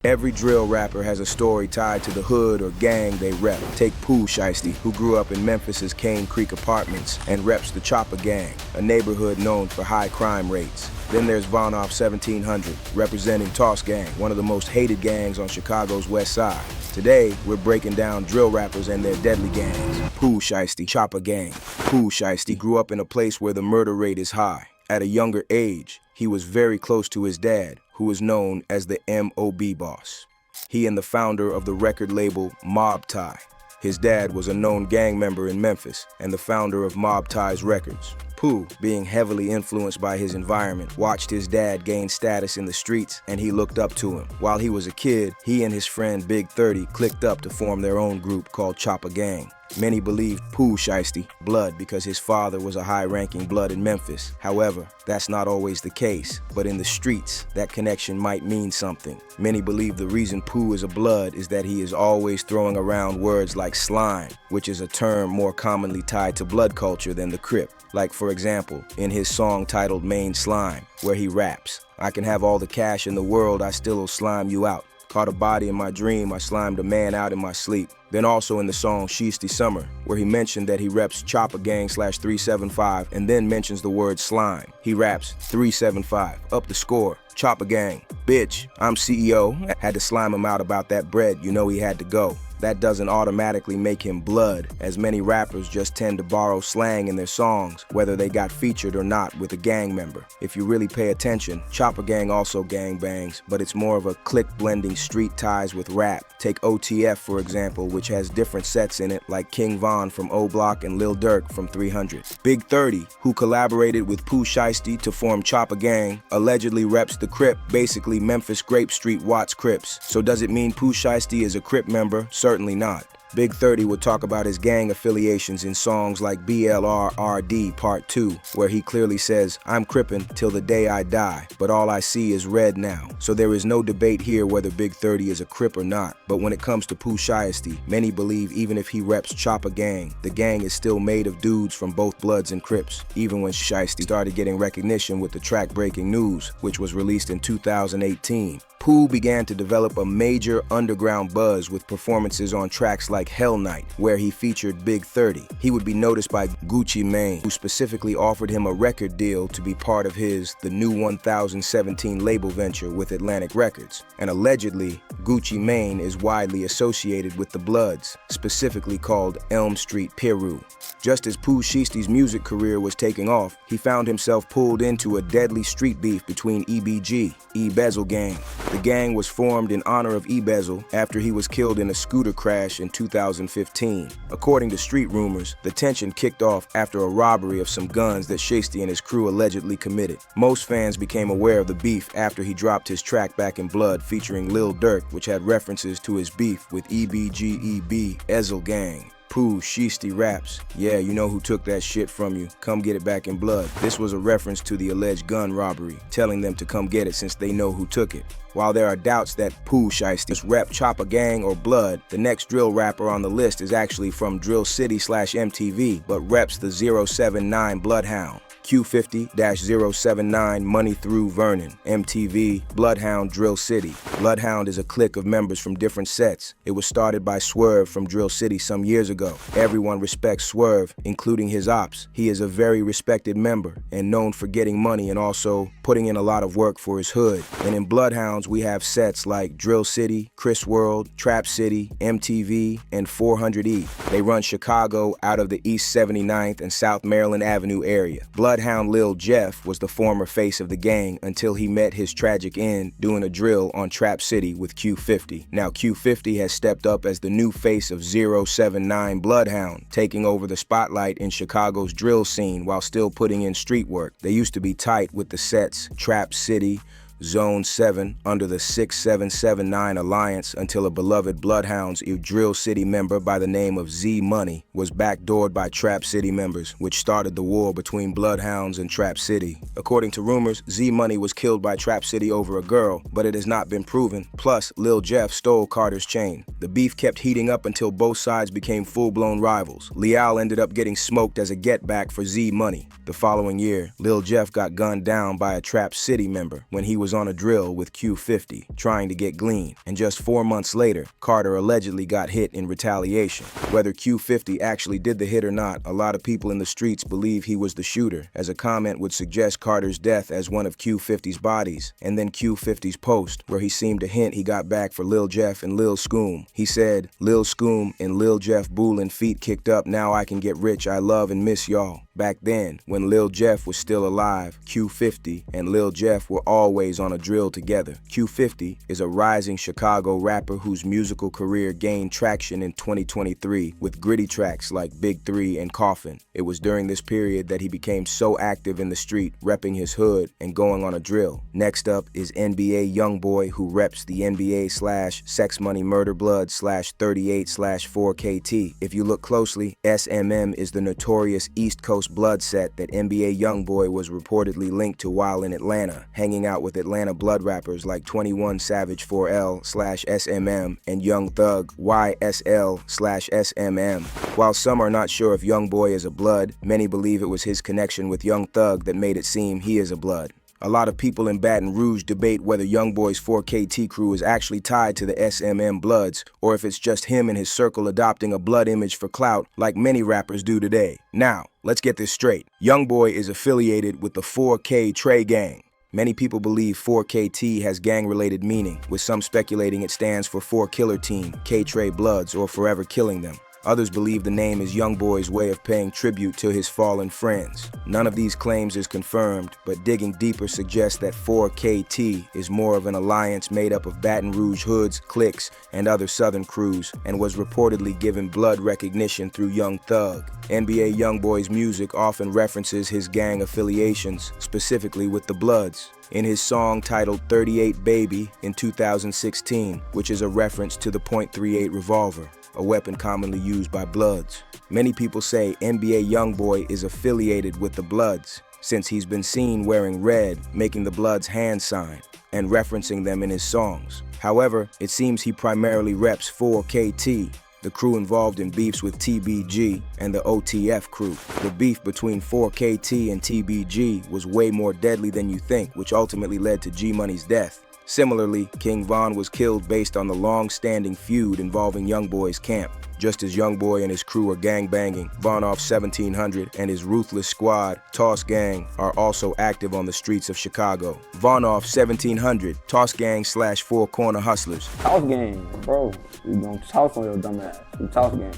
Every drill rapper has a story tied to the hood or gang they rep. Take Pooh Shiesty, who grew up in Memphis's Cane Creek Apartments and reps the Chopper Gang, a neighborhood known for high crime rates. Then there's Vonoff 1700, representing Toss Gang, one of the most hated gangs on Chicago's west side. Today, we're breaking down drill rappers and their deadly gangs. Pooh Shiesty, Chopper Gang. Pooh Shiesty grew up in a place where the murder rate is high. At a younger age, he was very close to his dad, who was known as the M.O.B. boss. He and the founder of the record label Mob Tie. His dad was a known gang member in Memphis and the founder of Mob Tie's records. Pooh, being heavily influenced by his environment, watched his dad gain status in the streets and he looked up to him. While he was a kid, he and his friend Big 30 clicked up to form their own group called Chopper Gang. Many believed Pooh Shiesty, Blood, because his father was a high-ranking Blood in Memphis. However, that's not always the case, but in the streets, that connection might mean something. Many believe the reason Pooh is a Blood is that he is always throwing around words like slime, which is a term more commonly tied to blood culture than the Crip. Like, for example, in his song titled Main Slime, where he raps, "I can have all the cash in the world, I still'll slime you out. Caught a body in my dream, I slimed a man out in my sleep." Then also in the song Shiesty Summer, where he mentioned that he reps Chopper Gang /375 and then mentions the word slime. He raps 375, up the score, Chopper Gang. Bitch, I'm CEO, had to slime him out about that bread, you know he had to go. That doesn't automatically make him Blood, as many rappers just tend to borrow slang in their songs, whether they got featured or not with a gang member. If you really pay attention, Chopper Gang also gang bangs, but it's more of a clique blending street ties with rap. Take OTF for example, which has different sets in it, like King Von from O Block and Lil Durk from 300. Big 30, who collaborated with Pooh Shiesty to form Chopper Gang, allegedly reps the Crip, basically Memphis Grape Street Watts Crips. So does it mean Pooh Shiesty is a Crip member? Certainly not. Big 30 would talk about his gang affiliations in songs like BLRRD Part 2, where he clearly says, "I'm crippin' till the day I die, but all I see is red now." So there is no debate here whether Big 30 is a Crip or not, but when it comes to Pooh Shiesty, many believe even if he reps Chopper Gang, the gang is still made of dudes from both Bloods and Crips, even when Shiesty started getting recognition with the track Breaking News, which was released in 2018. Pooh began to develop a major underground buzz with performances on tracks like Hell Night, where he featured Big 30. He would be noticed by Gucci Mane, who specifically offered him a record deal to be part of the new 1017 label venture with Atlantic Records. And allegedly, Gucci Mane is widely associated with the Bloods, specifically called Elm Street Piru. Just as Pooh Shiesty's music career was taking off, he found himself pulled into a deadly street beef between EBG, E-Bezel Gang. The gang was formed in honor of E-Bezel after he was killed in a scooter crash in 2015. According to street rumors, the tension kicked off after a robbery of some guns that Shiesty and his crew allegedly committed. Most fans became aware of the beef after he dropped his track Back in Blood featuring Lil Durk, which had references to his beef with EBGEB Ezel Gang. Pooh Shiesty raps, "Yeah, you know who took that shit from you, come get it back in blood." This was a reference to the alleged gun robbery, telling them to come get it since they know who took it. While there are doubts that Pooh Shiesty rep Chopper Gang or Blood, the next drill rapper on the list is actually from Drill City /MTV, but reps the 079 Blood Hound. Q50-079 Money Through Vernon, MTV, Blood Hound, Drill City. Blood Hound is a clique of members from different sets. It was started by Swerve from Drill City some years ago. Everyone respects Swerve, including his ops. He is a very respected member and known for getting money and also putting in a lot of work for his hood. And in Blood Hounds, we have sets like Drill City, Chris World, Trap City, MTV, and 400E. They run Chicago out of the East 79th and South Maryland Avenue area. Bloodhound Lil Jeff was the former face of the gang until he met his tragic end doing a drill on Trap City with Q50. Now Q50 has stepped up as the new face of 079 Bloodhound, taking over the spotlight in Chicago's drill scene while still putting in street work. They used to be tight with the sets Trap City, Zone 7 under the 6779 Alliance until a beloved Bloodhounds Drill City member by the name of Z Money was backdoored by Trap City members, which started the war between Bloodhounds and Trap City. According to rumors, Z Money was killed by Trap City over a girl, but it has not been proven. Plus, Lil Jeff stole Carter's chain. The beef kept heating up until both sides became full-blown rivals. Leal ended up getting smoked as a get-back for Z Money. The following year, Lil Jeff got gunned down by a Trap City member when he was was on a drill with Q50, trying to get clean, and just 4 months later, Carter allegedly got hit in retaliation. Whether Q50 actually did the hit or not, a lot of people in the streets believe he was the shooter, as a comment would suggest Carter's death as one of Q50's bodies, and then Q50's post, where he seemed to hint he got back for Lil Jeff and Lil Scoom. He said, "Lil Scoom and Lil Jeff Boolin' feet kicked up, now I can get rich, I love and miss y'all." Back then, when Lil Jeff was still alive, Q50 and Lil Jeff were always on a drill together. Q50 is a rising Chicago rapper whose musical career gained traction in 2023 with gritty tracks like Big 3 and Coffin. It was during this period that he became so active in the street, repping his hood and going on a drill. Next up is NBA YoungBoy, who reps the NBA/Sex Money Murder Blood /38/4KT. If you look closely, SMM is the notorious East Coast blood set that NBA YoungBoy was reportedly linked to while in Atlanta, hanging out with Atlanta blood rappers like 21 Savage 4L/SMM and Young Thug YSL/SMM. While some are not sure if YoungBoy is a blood, many believe it was his connection with Young Thug that made it seem he is a blood. A lot of people in Baton Rouge debate whether YoungBoy's 4KT crew is actually tied to the SMM Bloods, or if it's just him and his circle adopting a blood image for clout like many rappers do today. Now, let's get this straight. YoungBoy is affiliated with the 4K Trey Gang. Many people believe 4KT has gang-related meaning, with some speculating it stands for 4 Killer Team, K-Trey Bloods, or Forever Killing Them. Others believe the name is YoungBoy's way of paying tribute to his fallen friends. None of these claims is confirmed, but digging deeper suggests that 4KT is more of an alliance made up of Baton Rouge hoods, cliques, and other southern crews, and was reportedly given blood recognition through Young Thug. NBA YoungBoy's music often references his gang affiliations, specifically with the Bloods. In his song titled 38 Baby in 2016, which is a reference to the .38 revolver, a weapon commonly used by Bloods. Many people say NBA YoungBoy is affiliated with the Bloods, since he's been seen wearing red, making the Bloods' hand sign, and referencing them in his songs. However, it seems he primarily reps 4KT, the crew involved in beefs with TBG and the OTF crew. The beef between 4KT and TBG was way more deadly than you think, which ultimately led to G-Money's death. Similarly, King Von was killed based on the long-standing feud involving YoungBoy's camp. Just as YoungBoy and his crew are gangbanging, Von-Off 1700 and his ruthless squad, Toss Gang, are also active on the streets of Chicago. Von-Off 1700, Toss Gang/Four Corner Hustlers. Toss Gang, bro. You gonna toss on your dumb ass. You Toss Gang.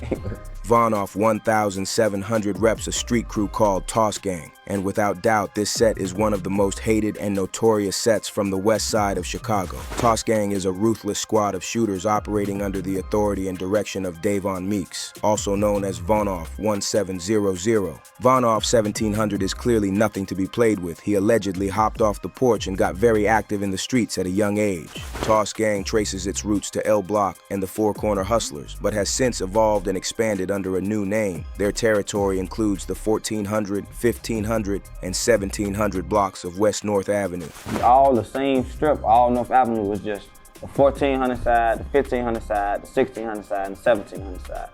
Von-Off 1700 reps a street crew called Toss Gang, and without doubt this set is one of the most hated and notorious sets from the west side of Chicago. Toss Gang is a ruthless squad of shooters operating under the authority and direction of Davon Meeks, also known as Von-Off 1700. Von-Off 1700 is clearly nothing to be played with. He allegedly hopped off the porch and got very active in the streets at a young age. Toss Gang traces its roots to L Block and the Four Corner Hustlers, but has since evolved and expanded under a new name. Their territory includes the 1400, 1500, and 1700 blocks of West North Avenue. All the same strip, all North Avenue was just the 1400 side, the 1500 side, the 1600 side, and the 1700 side.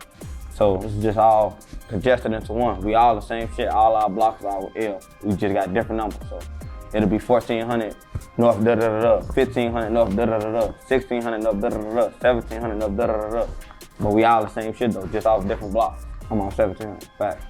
So it's just all congested into one. We all the same shit, all our blocks are ill. We just got different numbers. So it'll be 1400 North da-da-da-da, 1500 North da-da-da-da, 1600 North da-da-da-da, 1700 North da-da-da-da. But we all the same shit though, just off different blocks. I'm on 1700, fact.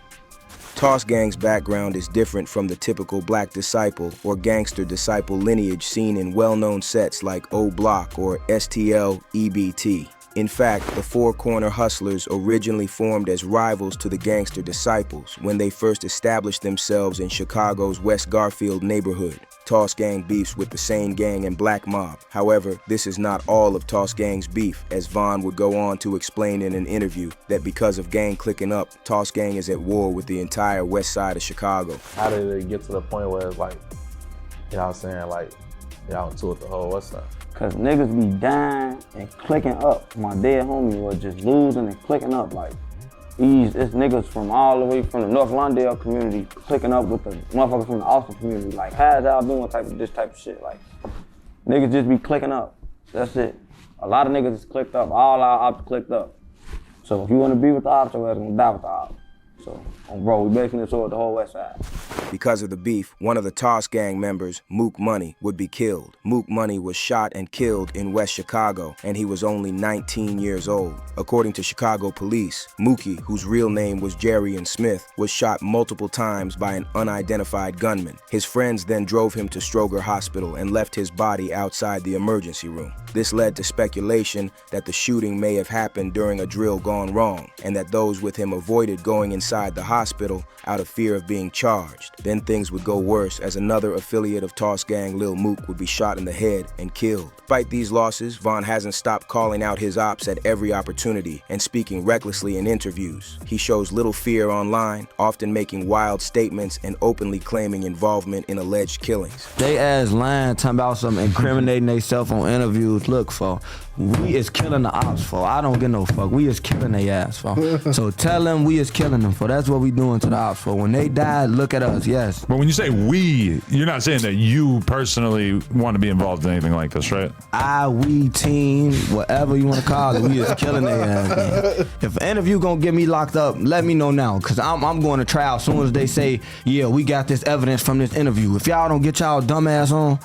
Toss Gang's background is different from the typical black disciple or gangster disciple lineage seen in well-known sets like O Block or STL EBT. In fact, the Four Corner Hustlers originally formed as rivals to the gangster disciples when they first established themselves in Chicago's West Garfield neighborhood. Toss Gang beefs with the same gang and Black Mob. However, this is not all of Toss Gang's beef, as Von would go on to explain in an interview that because of gang clicking up, Toss Gang is at war with the entire west side of Chicago. How did it get to the point where it's like, you know what I'm saying, like, y'all into it the whole west side? Cause niggas be dying and clicking up. My dead homie was just losing and clicking up. Like, it's niggas from all the way from the North Lawndale community clicking up with the motherfuckers from the Austin community. Like, how y'all doing this type of shit? Like, niggas just be clicking up. That's it. A lot of niggas is clicked up. All our ops clicked up. So if you want to be with the ops, your ass gonna die with the ops. So, bro, we basically toward the whole west side. Because of the beef, one of the Toss Gang members, Mook Money, would be killed. Mook Money was shot and killed in West Chicago, and he was only 19 years old. According to Chicago police, Mookie, whose real name was Jerry Smith, was shot multiple times by an unidentified gunman. His friends then drove him to Stroger Hospital and left his body outside the emergency room. This led to speculation that the shooting may have happened during a drill gone wrong, and that those with him avoided going inside the hospital out of fear of being charged. Then things would go worse as another affiliate of Toss Gang, Lil Mook, would be shot in the head and killed. Despite these losses, Von hasn't stopped calling out his ops at every opportunity and speaking recklessly in interviews. He shows little fear online, often making wild statements and openly claiming involvement in alleged killings. They ass lying, talking about some incriminating themselves on interviews. Look, for we is killing the ops, for I don't give no fuck. We is killing they ass, for. So tell them we is killing them, for that's what we doing to the ops, for. When they die, look at us, yes. But when you say we, you're not saying that you personally want to be involved in anything like this, right? We, team, whatever you want to call it, we is killing their ass, man. If any of you gonna get me locked up, let me know now, because I'm going to trial as soon as they say, yeah, we got this evidence from this interview. If y'all don't get y'all dumb ass on,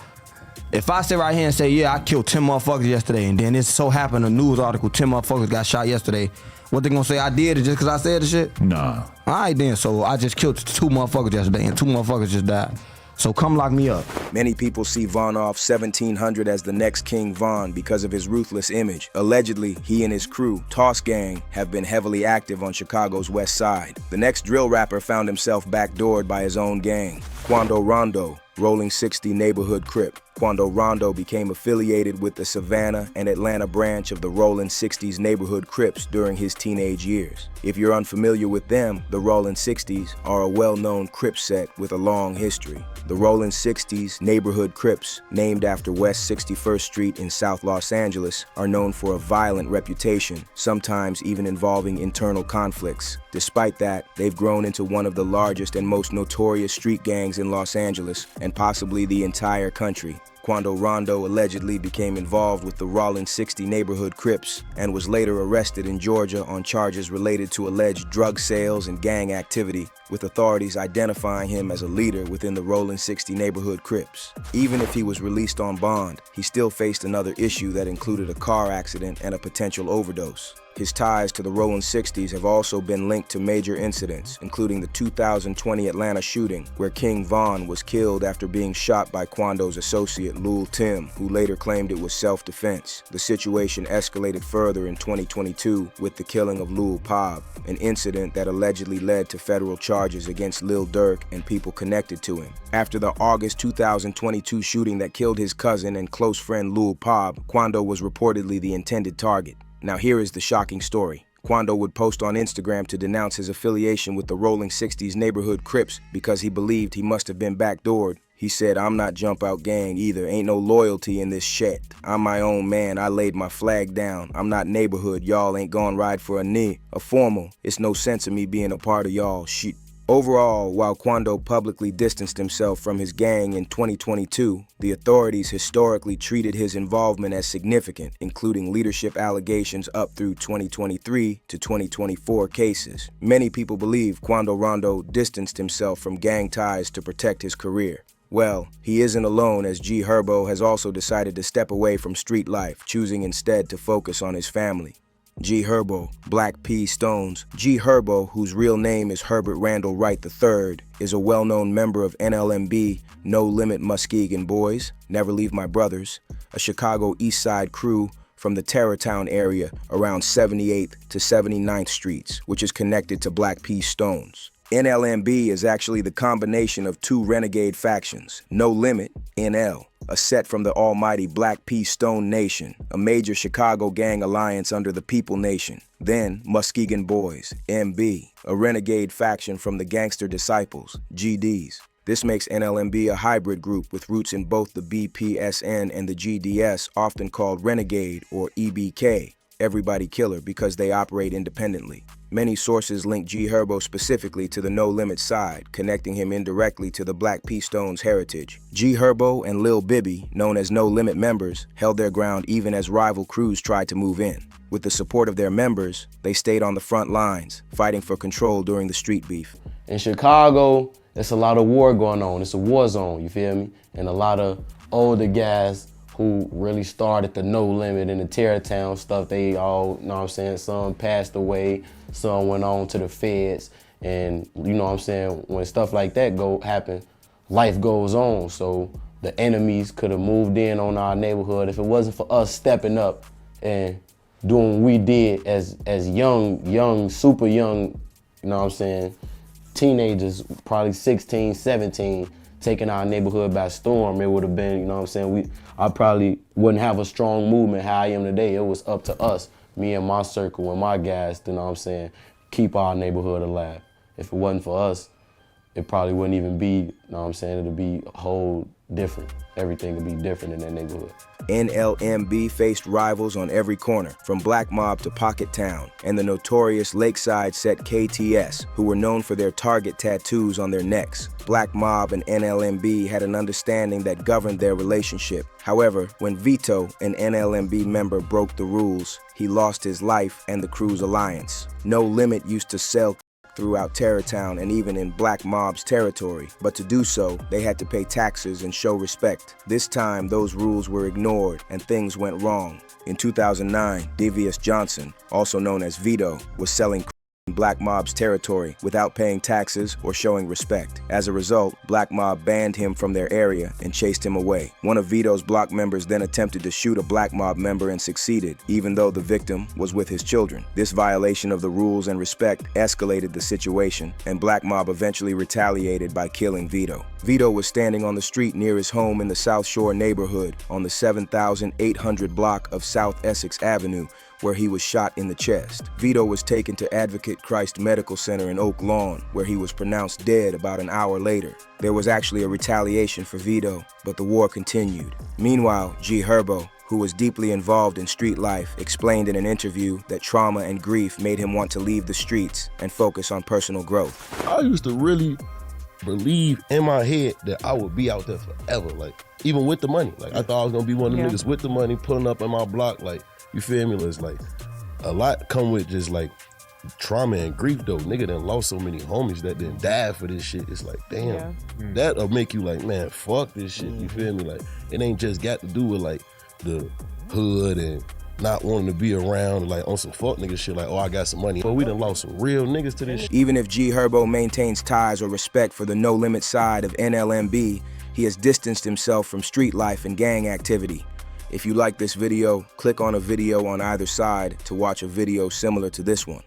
if I sit right here and say, yeah, I killed 10 motherfuckers yesterday, and then it so happened a news article, 10 motherfuckers got shot yesterday, what they gonna say I did it just because I said the shit? Nah. All right then, so I just killed 2 motherfuckers yesterday, and 2 motherfuckers just died. So come lock me up. Many people see Von off 1700 as the next King Von because of his ruthless image. Allegedly, he and his crew, Toss Gang, have been heavily active on Chicago's west side. The next drill rapper found himself backdoored by his own gang, Quando Rondo, Rolling 60 neighborhood Crip. Quando Rondo became affiliated with the Savannah and Atlanta branch of the Rolling 60s neighborhood Crips during his teenage years. If you're unfamiliar with them, the Rolling 60s are a well-known Crip set with a long history. The Rolling 60s neighborhood Crips, named after West 61st Street in South Los Angeles, are known for a violent reputation, sometimes even involving internal conflicts. Despite that, they've grown into one of the largest and most notorious street gangs in Los Angeles, and possibly the entire country. Quando Rondo allegedly became involved with the Rolling 60 neighborhood Crips and was later arrested in Georgia on charges related to alleged drug sales and gang activity, with authorities identifying him as a leader within the Rolling 60 neighborhood Crips. Even if he was released on bond, he still faced another issue that included a car accident and a potential overdose. His ties to the Rolling 60s have also been linked to major incidents, including the 2020 Atlanta shooting, where King Von was killed after being shot by Quando's associate Lul Tim, who later claimed it was self-defense. The situation escalated further in 2022 with the killing of Lul Pab, an incident that allegedly led to federal charges against Lil Durk and people connected to him. After the August 2022 shooting that killed his cousin and close friend Lul Pab, Quando was reportedly the intended target. Now here is the shocking story. Quando would post on Instagram to denounce his affiliation with the Rolling 60s neighborhood Crips because he believed he must have been backdoored. He said, "I'm not jump out gang either, ain't no loyalty in this shit. I'm my own man, I laid my flag down. I'm not neighborhood, y'all ain't gon' ride for a knee. A formal, it's no sense of me being a part of y'all shit." Overall, while Quando publicly distanced himself from his gang in 2022, the authorities historically treated his involvement as significant, including leadership allegations up through 2023 to 2024 cases. Many people believe Quando Rondo distanced himself from gang ties to protect his career. Well, he isn't alone, as G Herbo has also decided to step away from street life, choosing instead to focus on his family. G Herbo, Black P Stones. G Herbo, whose real name is Herbert Randall Wright III, is a well-known member of NLMB, No Limit Muskegon Boys, Never Leave My Brothers, a Chicago East Side crew from the Terrortown area around 78th to 79th Streets, which is connected to Black P Stones. NLMB is actually the combination of 2 renegade factions, No Limit, NL, a set from the almighty Black P Stone Nation, a major Chicago gang alliance under the People Nation. Then Muskegon Boys, MB, a renegade faction from the Gangster Disciples, GDs. This makes NLMB a hybrid group with roots in both the BPSN and the GDS, often called Renegade or EBK, Everybody Killer, because they operate independently. Many sources link G Herbo specifically to the No Limit side, connecting him indirectly to the Black P Stones heritage. G Herbo and Lil Bibby, known as No Limit members, held their ground even as rival crews tried to move in. With the support of their members, they stayed on the front lines, fighting for control during the street beef. In Chicago, it's a lot of war going on. It's a war zone, you feel me? And a lot of older guys who really started the No Limit and the Terrortown stuff, they all, you know what I'm saying, some passed away, some went on to the feds. And you know what I'm saying, when stuff like that happen, life goes on. So the enemies could have moved in on our neighborhood if it wasn't for us stepping up and doing what we did as young, super young, you know what I'm saying, teenagers, probably 16, 17, taking our neighborhood by storm. It would have been, you know what I'm saying, I probably wouldn't have a strong movement how I am today. It was up to us, me and my circle and my guys, you know what I'm saying, keep our neighborhood alive. If it wasn't for us, it probably wouldn't even be, you know what I'm saying, it'd be a whole different. Everything would be different in that neighborhood. NLMB faced rivals on every corner, from Black Mob to Pocket Town, and the notorious Lakeside set KTS, who were known for their target tattoos on their necks. Black Mob and NLMB had an understanding that governed their relationship. However, when Vito, an NLMB member, broke the rules, he lost his life and the crew's alliance. No Limit used to sell throughout Terrortown and even in Black Mob's territory, but to do so, they had to pay taxes and show respect. This time, those rules were ignored and things went wrong. In 2009, Devious Johnson, also known as Vito, was selling in Black Mob's territory without paying taxes or showing respect. As a result, Black Mob banned him from their area and chased him away. One of Vito's block members then attempted to shoot a Black Mob member and succeeded, even though the victim was with his children. This violation of the rules and respect escalated the situation, and Black Mob eventually retaliated by killing Vito. Vito was standing on the street near his home in the South Shore neighborhood on the 7,800 block of South Essex Avenue, where he was shot in the chest. Vito was taken to Advocate Christ Medical Center in Oak Lawn, where he was pronounced dead about an hour later. There was actually a retaliation for Vito, but the war continued. Meanwhile, Herbo, who was deeply involved in street life, explained in an interview that trauma and grief made him want to leave the streets and focus on personal growth. I used to really believe in my head that I would be out there forever, like, even with the money. Like, I thought I was gonna be one of them niggas with the money, pulling up in my block, like, you feel me? It's like, a lot come with just like trauma and grief though. Nigga done lost so many homies that didn't die for this shit. It's like, damn, that'll make you like, man, fuck this shit, you feel me? Like, it ain't just got to do with like the hood and not wanting to be around, like on some fuck nigga shit, like, oh, I got some money. But we done lost some real niggas to this shit. Even if Herbo maintains ties or respect for the No Limit side of NLMB, he has distanced himself from street life and gang activity. If you like this video, click on a video on either side to watch a video similar to this one.